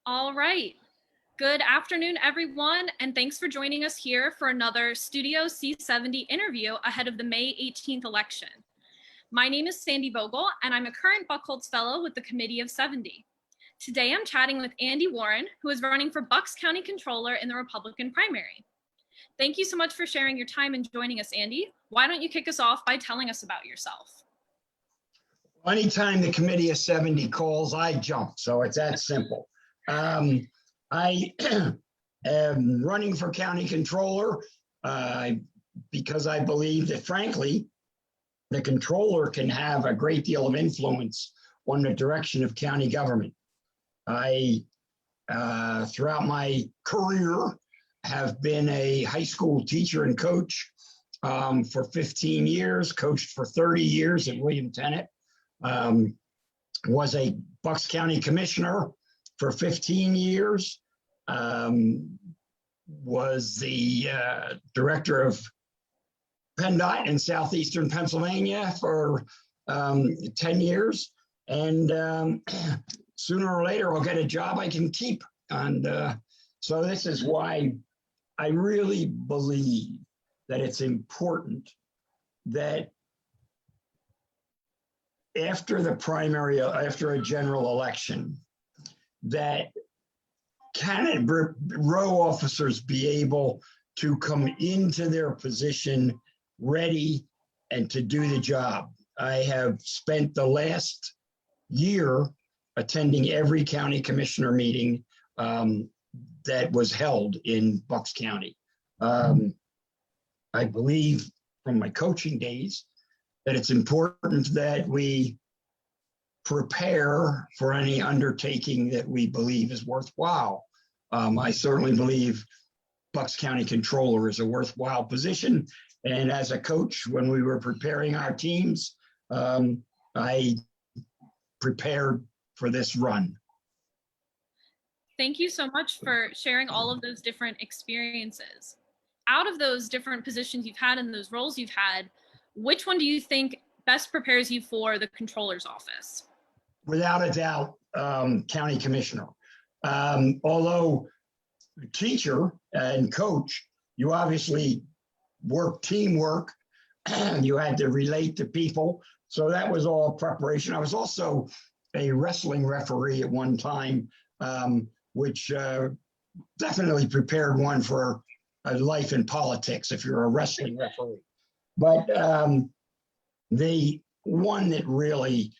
All right. Good afternoon, everyone, and thanks for joining us here for another Studio C70 interview ahead of the May 18th election. My name is Sandy Vogel, and I'm a current Buchholz Fellow with the Committee of 70. Today, I'm chatting with Andy Warren, who is running for Bucks County Controller in the Republican primary. Thank you so much for sharing your time and joining us, Andy. Why don't you kick us off by telling us about yourself? Anytime the Committee of 70 calls, I jump, so it's that simple. I am running for county controller because I believe that, frankly, the controller can have a great deal of influence on the direction of county government. I, throughout my career, have been a high school teacher and coach for 15 years, coached for 30 years at William Tennant, was a Bucks County Commissioner for 15 years, was the director of PennDOT in southeastern Pennsylvania for 10 years. And sooner or later, I'll get a job I can keep. And so this is why I really believe that it's important that after the primary, after a general election, that candidate row officers be able to come into their position ready and to do the job. I have spent the last year attending every county commissioner meeting that was held in Bucks County. I believe from my coaching days that it's important that we prepare for any undertaking that we believe is worthwhile. I certainly believe Bucks County Controller is a worthwhile position. And as a coach, when we were preparing our teams, I prepared for this run. Thank you so much for sharing all of those different experiences. Out of those different positions you've had and those roles you've had, which one do you think best prepares you for the controller's office? Without a doubt, county commissioner. Although teacher and coach, you obviously work teamwork, you had to relate to people. So that was all preparation. I was also a wrestling referee at one time, which definitely prepared one for a life in politics if you're a wrestling referee. But the one that really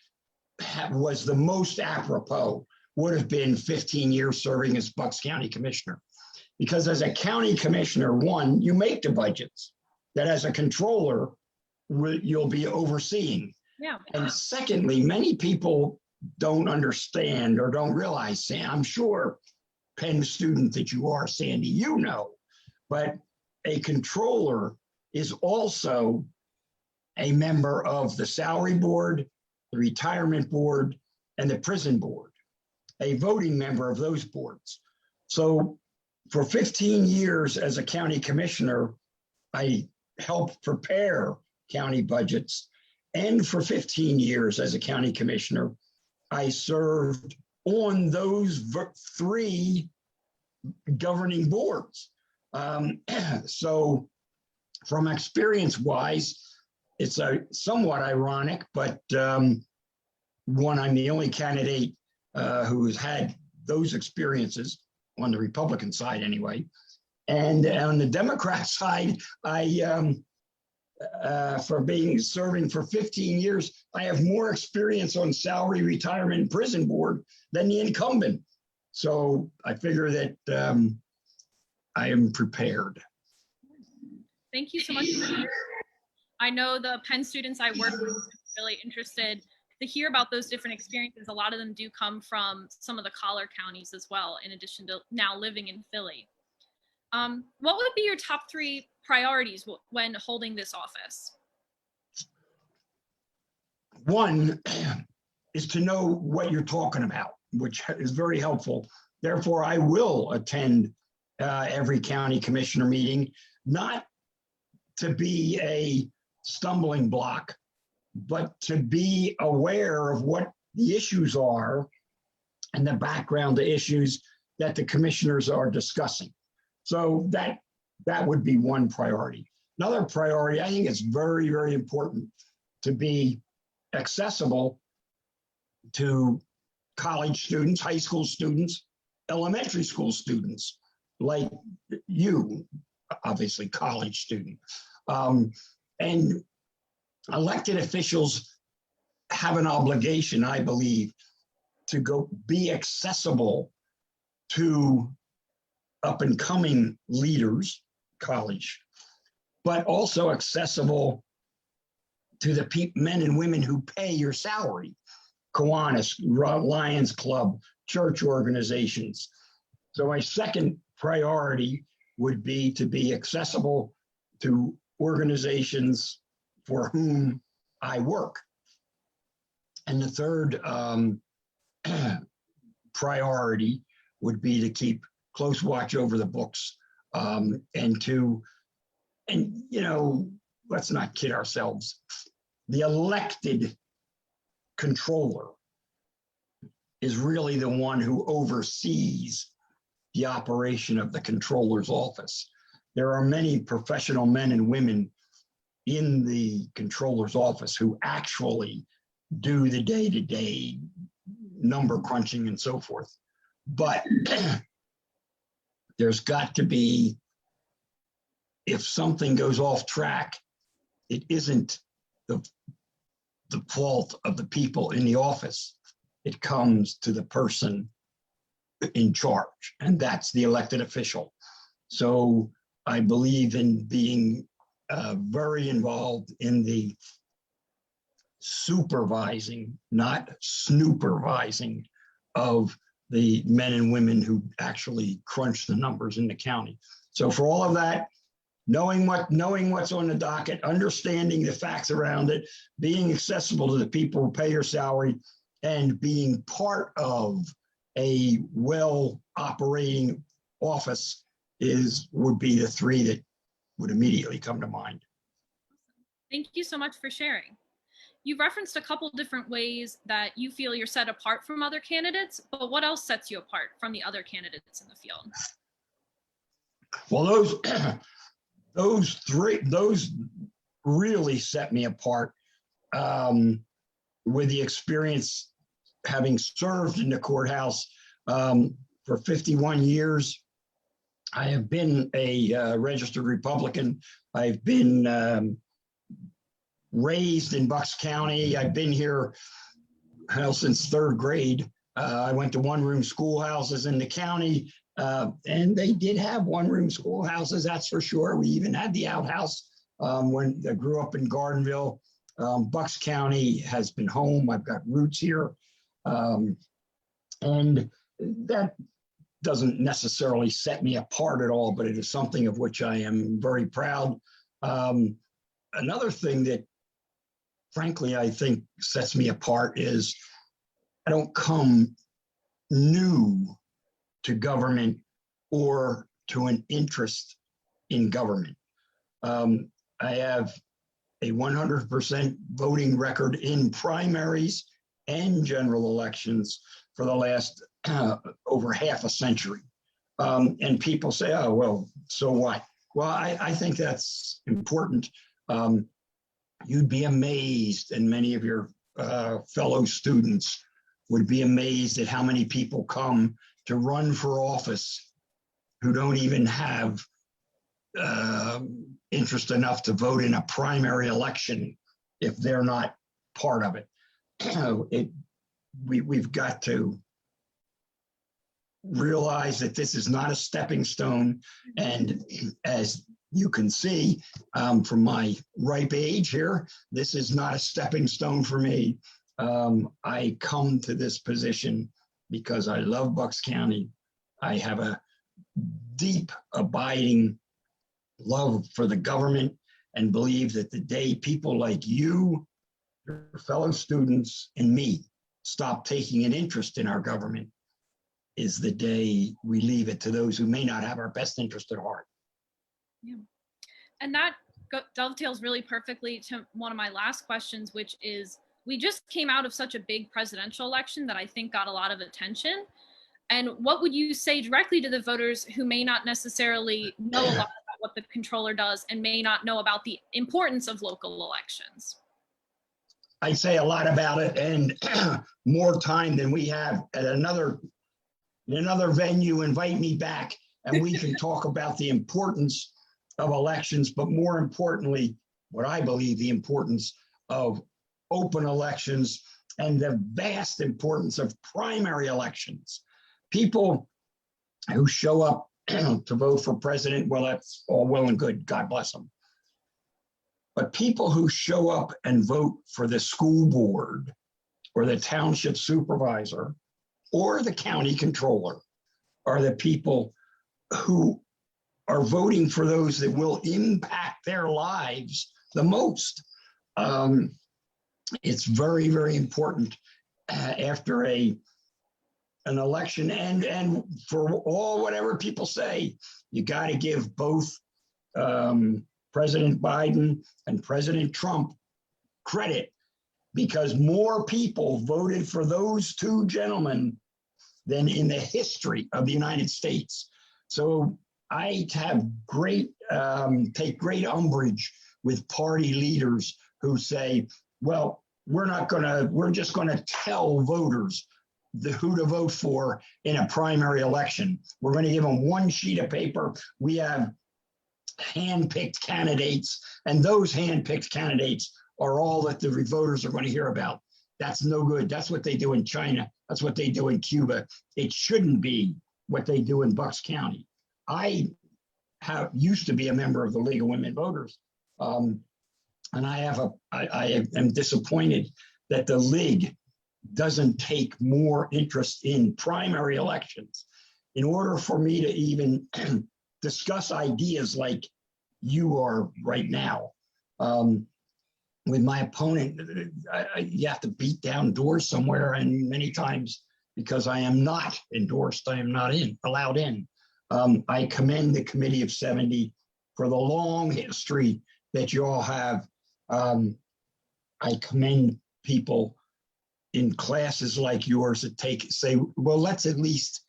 was the most apropos would have been 15 years serving as Bucks County Commissioner. Because as a county commissioner, one, you make the budgets that as a controller, you'll be overseeing. Yeah. And secondly, many people don't understand or don't realize, Sam, I'm sure Penn student that you are, Sandy, you know, but a controller is also a member of the salary board, the retirement board, and the prison board, a voting member of those boards. So for 15 years as a county commissioner, I helped prepare county budgets. And for 15 years as a county commissioner, I served on those three governing boards. So from experience-wise, it's somewhat ironic, but one, I'm the only candidate who's had those experiences on the Republican side anyway. And on the Democrat side, I, serving for 15 years, I have more experience on salary, retirement, and prison board than the incumbent. So I figure that I am prepared. Thank you so much. I know the Penn students I work with are really interested to hear about those different experiences. A lot of them do come from some of the collar counties as well, in addition to now living in Philly. What would be your top 3 priorities when holding this office? One is to know what you're talking about, which is very helpful. Therefore, I will attend every county commissioner meeting, not to be a stumbling block, but to be aware of what the issues are and the background to issues that the commissioners are discussing. So that would be one priority. Another priority, I think it's very, very important to be accessible to college students, high school students, elementary school students, like you, obviously college student. And elected officials have an obligation, I believe, to go be accessible to up and coming leaders, college, but also accessible to the men and women who pay your salary, Kiwanis, Lions Club, church organizations. So my second priority would be to be accessible to organizations for whom I work. And the third priority would be to keep close watch over the books, and you know, let's not kid ourselves. The elected controller is really the one who oversees the operation of the controller's office. There are many professional men and women in the controller's office who actually do the day-to-day number crunching and so forth. But there's got to be, if something goes off track, it isn't the fault of the people in the office. It comes to the person in charge, and that's the elected official. So I believe in being very involved in the supervising, not snoopervising, of the men and women who actually crunch the numbers in the county. So for all of that, knowing what's on the docket, understanding the facts around it, being accessible to the people who pay your salary, and being part of a well operating office would be the three that would immediately come to mind. Thank you so much for sharing. You referenced a couple different ways that you feel you're set apart from other candidates, but what else sets you apart from the other candidates in the field? Well, those really set me apart, with the experience having served in the courthouse for 51 years. I have been a registered Republican. I've been raised in Bucks County. I've been here since third grade. I went to one-room schoolhouses in the county, and they did have one-room schoolhouses, that's for sure. We even had the outhouse when I grew up in Gardenville. Bucks County has been home. I've got roots here. And that doesn't necessarily set me apart at all, but it is something of which I am very proud. Another thing that, frankly, I think sets me apart is I don't come new to government or to an interest in government. I have a 100% voting record in primaries and general elections for the last over half a century. And people say, oh, well, so what? Well, I think that's important. You'd be amazed, and many of your fellow students would be amazed at how many people come to run for office who don't even have interest enough to vote in a primary election if they're not part of it. We've got to realize that this is not a stepping stone. And as you can see from my ripe age here, this is not a stepping stone for me. I come to this position because I love Bucks County. I have a deep, abiding love for the government and believe that the day people like you, your fellow students, and me stop taking an interest in our government is the day we leave it to those who may not have our best interest at heart. Yeah. And that dovetails really perfectly to one of my last questions, which is, we just came out of such a big presidential election that I think got a lot of attention. And what would you say directly to the voters who may not necessarily know a lot about what the controller does and may not know about the importance of local elections? I say a lot about it, and more time than we have at another venue. Invite me back and we can talk about the importance of elections, but more importantly, what I believe the importance of open elections and the vast importance of primary elections. People who show up to vote for president, well, that's all well and good, God bless them. But people who show up and vote for the school board or the township supervisor or the county controller are the people who are voting for those that will impact their lives the most. It's very, very important after an election, and for all whatever people say, you got to give both President Biden and President Trump credit, because more people voted for those two gentlemen than in the history of the United States. So I have take great umbrage with party leaders who say, well, we're just gonna tell voters who to vote for in a primary election. We're gonna give them one sheet of paper. We have hand-picked candidates, and those hand-picked candidates are all that the voters are going to hear about. That's no good. That's what they do in China. That's what they do in Cuba. It shouldn't be what they do in Bucks County. I used to be a member of the League of Women Voters, and I am disappointed that the League doesn't take more interest in primary elections. In order for me to even discuss ideas like you are right now, with my opponent, you have to beat down doors somewhere, and many times, because I am not endorsed, I am not allowed in. I commend the Committee of 70 for the long history that you all have. I commend people in classes like yours that say, well, let's at least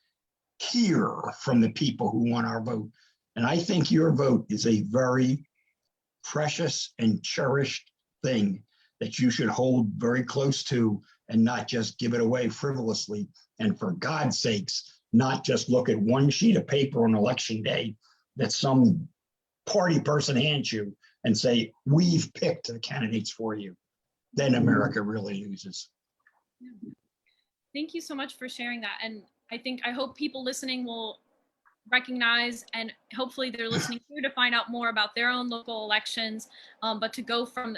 hear from the people who want our vote. And I think your vote is a very precious and cherished thing that you should hold very close to and not just give it away frivolously. And for God's sakes, not just look at one sheet of paper on election day that some party person hands you and say, we've picked the candidates for you. Then America really loses. Thank you so much for sharing that. And I hope people listening will recognize, and hopefully they're listening here to find out more about their own local elections, but to go from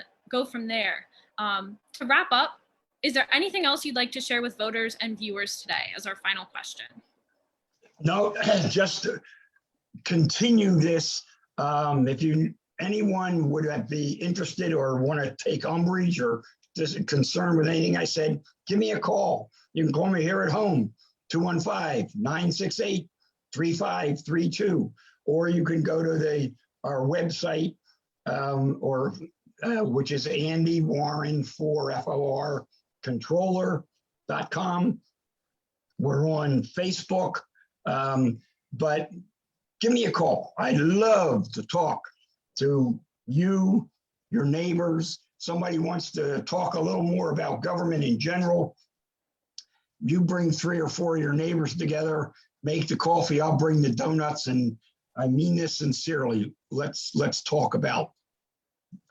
there. To wrap up, is there anything else you'd like to share with voters and viewers today as our final question? No, just to continue this. If anyone would be interested or want to take umbrage or just concerned with anything I said, give me a call. You can call me here at home, 215-968-3532, or you can go to our website, which is Andy Warren FOR controller.com. We're on Facebook, but give me a call. I'd love to talk to you, your neighbors. Somebody wants to talk a little more about government in general. You bring 3 or 4 of your neighbors together, make the coffee, I'll bring the donuts, and I mean this sincerely. Let's talk about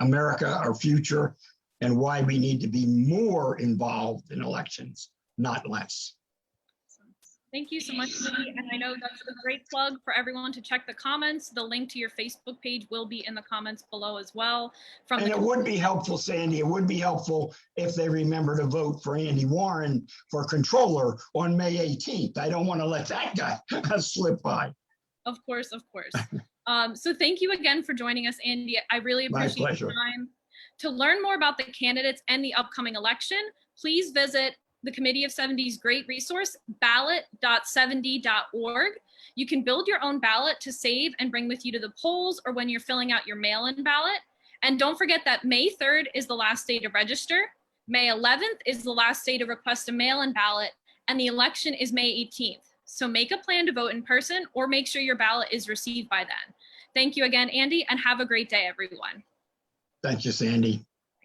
America, our future, and why we need to be more involved in elections, not less. Thank you so much, Lee. And I know that's a great plug for everyone to check the comments. The link to your Facebook page will be in the comments below as well. And it would be helpful, Sandy, it would be helpful if they remember to vote for Andy Warren for controller on May 18th. I don't want to let that guy slip by. Of course, of course. So thank you again for joining us, Andy. I really appreciate your time. To learn more about the candidates and the upcoming election, please visit the Committee of 70's great resource, ballot.70.org. You can build your own ballot to save and bring with you to the polls or when you're filling out your mail-in ballot. And don't forget that May 3rd is the last day to register. May 11th is the last day to request a mail-in ballot, and the election is May 18th. So make a plan to vote in person or make sure your ballot is received by then. Thank you again, Andy, and have a great day, everyone. Thank you, Sandy.